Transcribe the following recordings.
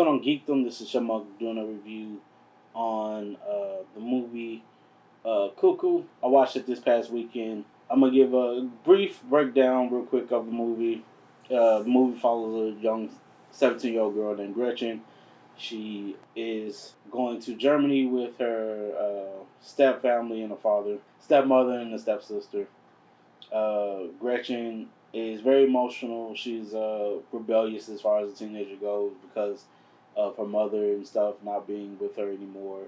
on Geekdom. This is Chipmunk doing a review on the movie Cuckoo. I watched it this past weekend. I'm gonna give a brief breakdown, real quick, of the movie. The movie follows a young 17-year-old girl named Gretchen. She is going to Germany with her step family and her stepmother, and a stepsister. Gretchen is very emotional. She's rebellious as far as a teenager goes because of her mother and stuff not being with her anymore,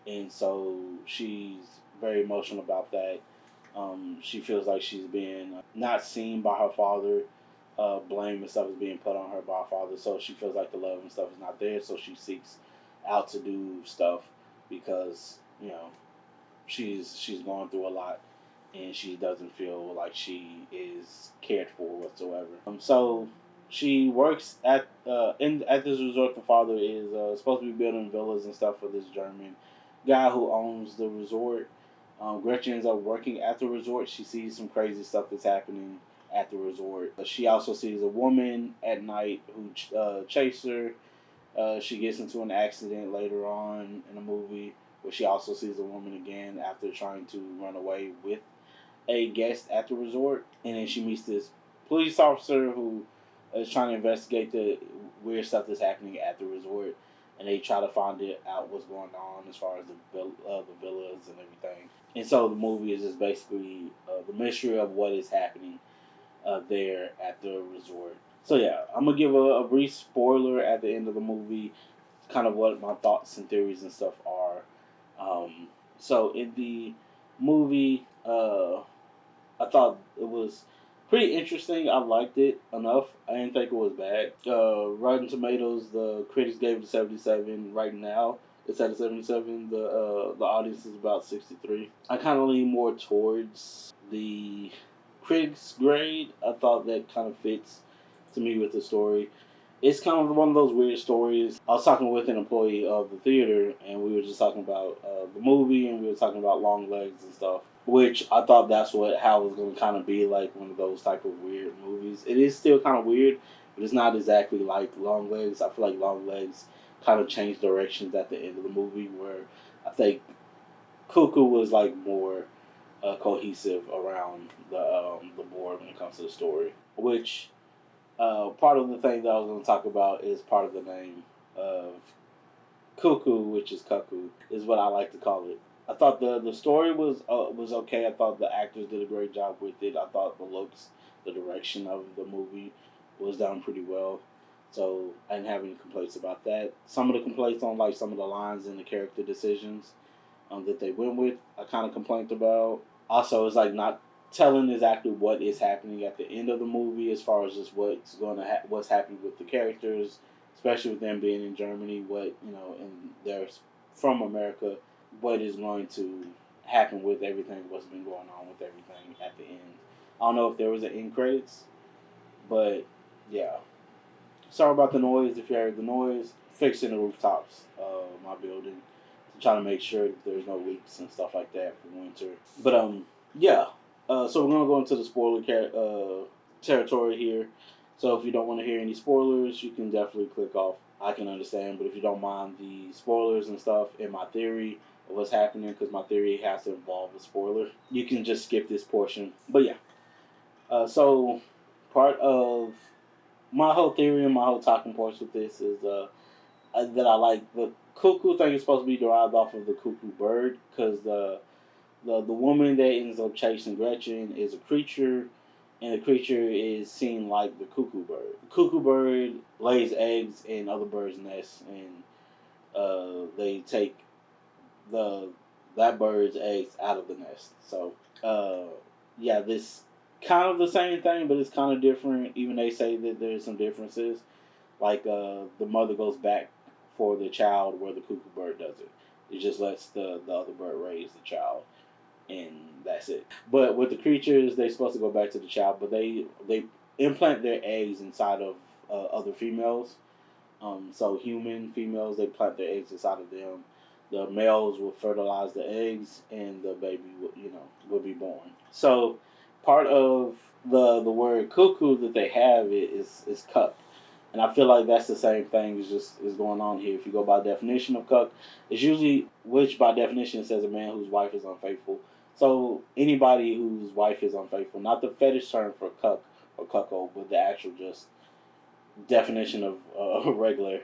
and so she's very emotional about that. She feels like she's being not seen by her father. Blame and stuff is being put on her by her father, so she feels like the love and stuff is not there. So she seeks out to do stuff because she's going through a lot, and she doesn't feel like she is cared for whatsoever. So she works at this resort. The father is supposed to be building villas and stuff for this German guy who owns the resort. Gretchen ends up working at the resort. She sees some crazy stuff that's happening at the resort. She also sees a woman at night who chases her. She gets into an accident later on in the movie where she also sees a woman again after trying to run away with a guest at the resort. And then she meets this police officer who is trying to investigate the weird stuff that's happening at the resort. And they try to find out what's going on as far as the villas and everything. And so the movie is just basically the mystery of what is happening there at the resort. So yeah, I'm gonna give a brief spoiler at the end of the movie, kind of what my thoughts and theories and stuff are. So in the movie, I thought it was pretty interesting. I liked it enough. I didn't think it was bad. Rotten Tomatoes, the critics gave it a 77. Right now, it's at a 77. The audience is about 63. I kind of lean more towards the critics' grade. I thought that kind of fits to me with the story. It's kind of one of those weird stories. I was talking with an employee of the theater, and we were just talking about the movie, and we were talking about long legs and stuff. Which I thought that's how it was going to kind of be, like one of those type of weird movies. It is still kind of weird, but it's not exactly like Long Legs. I feel like Long Legs kind of changed directions at the end of the movie, where I think Cuckoo was like more cohesive around the board when it comes to the story. Which part of the thing that I was going to talk about is part of the name of Cuckoo, which is Cuckoo, is what I like to call it. I thought the story was okay. I thought the actors did a great job with it. I thought the looks, the direction of the movie was done pretty well. So I didn't have any complaints about that. Some of the complaints on like some of the lines and the character decisions that they went with, I kind of complained about. Also, it's like not telling exactly what is happening at the end of the movie as far as just what's happening with the characters, especially with them being in Germany. And they're from America. What is going to happen with everything? What's been going on with everything at the end? I don't know if there was an end credits, but yeah. Sorry about the noise. If you heard the noise, fixing the rooftops of my building to try to make sure that there's no leaks and stuff like that for winter. But yeah. So we're gonna go into the spoiler territory here. So if you don't want to hear any spoilers, you can definitely click off. I can understand, but if you don't mind the spoilers and stuff and my theory of what's happening, because my theory has to involve a spoiler, you can just skip this portion. But yeah. So part of my whole theory and my whole talking points with this is that I like the cuckoo thing is supposed to be derived off of the cuckoo bird, because the woman that ends up chasing Gretchen is a creature, and the creature is seen like the cuckoo bird. The cuckoo bird lays eggs in other birds' nests, and they take that bird's eggs out of the nest. So yeah, this kind of the same thing, but it's kind of different. Even they say that there's some differences. Like the mother goes back for the child, where the cuckoo bird doesn't. It just lets the other bird raise the child, and that's it. But with the creatures, they're supposed to go back to the child, but they implant their eggs inside of other females. So human females, they plant their eggs inside of them. The males will fertilize the eggs, and the baby will be born. So part of the word cuckoo that they have is cup. And I feel like that's the same thing is going on here. If you go by definition of cuck, it's usually, which by definition says a man whose wife is unfaithful. So anybody whose wife is unfaithful, not the fetish term for cuck or cuckold, but the actual just definition of the regular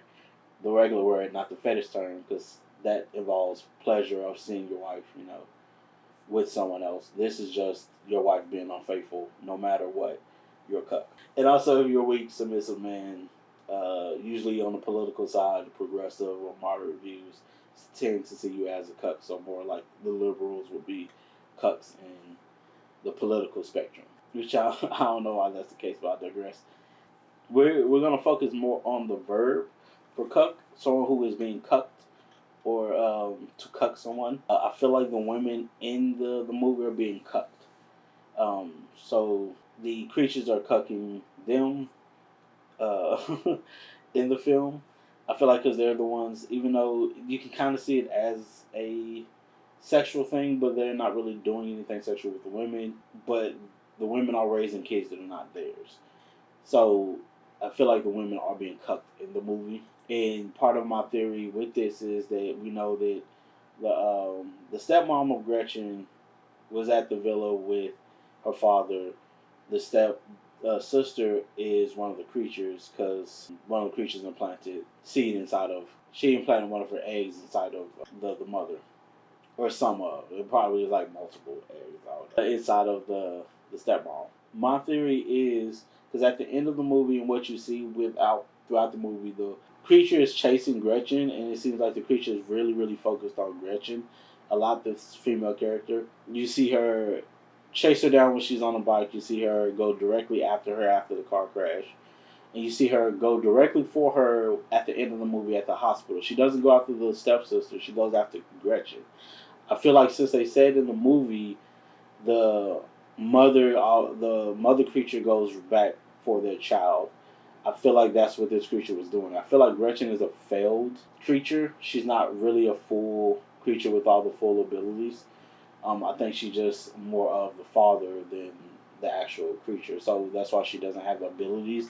word, not the fetish term, because that involves pleasure of seeing your wife, with someone else. This is just your wife being unfaithful, no matter what. You're a cuck. And also, if you're a weak, submissive man, usually on the political side, the progressive or moderate views tend to see you as a cuck. So more like the liberals would be cucks in the political spectrum, which I don't know why that's the case, but I digress. We're gonna focus more on the verb for cuck, someone who is being cucked or to cuck someone. I feel like the women in the movie are being cucked. So the creatures are cucking them uh, in the film. I feel like because they're the ones, even though you can kind of see it as a sexual thing, but they're not really doing anything sexual with the women. But the women are raising kids that are not theirs. So I feel like the women are being cucked in the movie. And part of my theory with this is that we know that the stepmom of Gretchen was at the villa with her father. The step sister is one of the creatures because one of the creatures implanted seed inside of. She implanted one of her eggs inside of the mother, or some of it. Probably is like multiple eggs inside of the stepmom. My theory is because at the end of the movie and what you see throughout the movie, the creature is chasing Gretchen, and it seems like the creature is really, really focused on Gretchen. A lot, this female character. You see her chase her down when she's on a bike. You see her go directly after her after the car crash. And you see her go directly for her at the end of the movie at the hospital. She doesn't go after the stepsister. She goes after Gretchen. I feel like since they said in the movie, the mother creature goes back for their child. I feel like that's what this creature was doing. I feel like Gretchen is a failed creature. She's not really a full creature with all the full abilities. I think she's just more of the father than the actual creature. So that's why she doesn't have the abilities.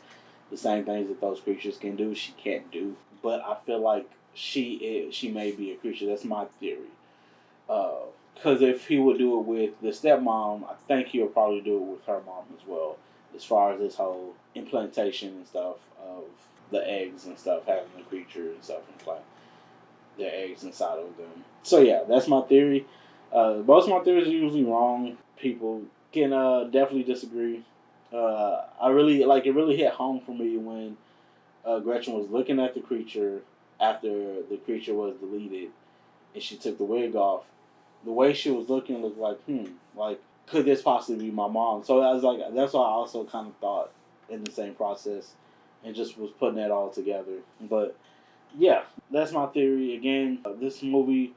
The same things that those creatures can do, she can't do. But I feel like she may be a creature. That's my theory. Because if he would do it with the stepmom, I think he'll probably do it with her mom as well. As far as this whole implantation and stuff of the eggs and stuff, having the creature and stuff implant their eggs inside of them. So yeah, that's my theory. Most of my theories are usually wrong. People can definitely disagree. I really like it. Really hit home for me when Gretchen was looking at the creature after the creature was deleted, and she took the wig off. The way she was looking looked like could this possibly be my mom? So I was like, that's what I also kind of thought in the same process, and just was putting that all together. But yeah, that's my theory. Again, this movie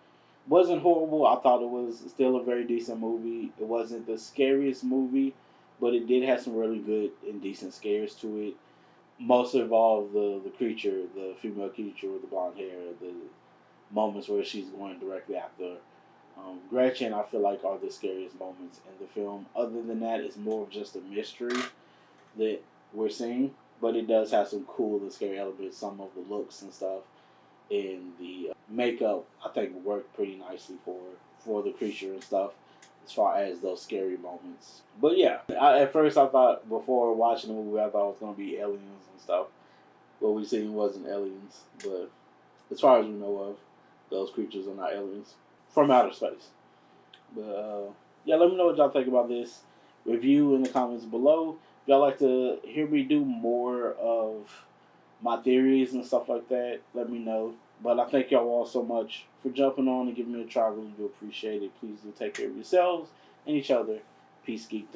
wasn't horrible. I thought it was still a very decent movie. It wasn't the scariest movie, but it did have some really good and decent scares to it. Most involved the creature, the female creature with the blonde hair, the moments where she's going directly after Gretchen. I feel like are the scariest moments in the film. Other than that, it's more of just a mystery that we're seeing, but it does have some cool and scary elements. Some of the looks and stuff, and the makeup I think worked pretty nicely for the creature and stuff as far as those scary moments. But yeah, at first I thought before watching the movie I thought it was gonna be aliens and stuff. What we seen wasn't aliens, but as far as we know of, those creatures are not aliens from outer space. But yeah, let me know what y'all think about this. Review in the comments below. If y'all like to hear me do more of my theories and stuff like that, let me know. But I thank y'all all so much for jumping on and giving me a try. I really do appreciate it. Please do take care of yourselves and each other. Peace, geekdom.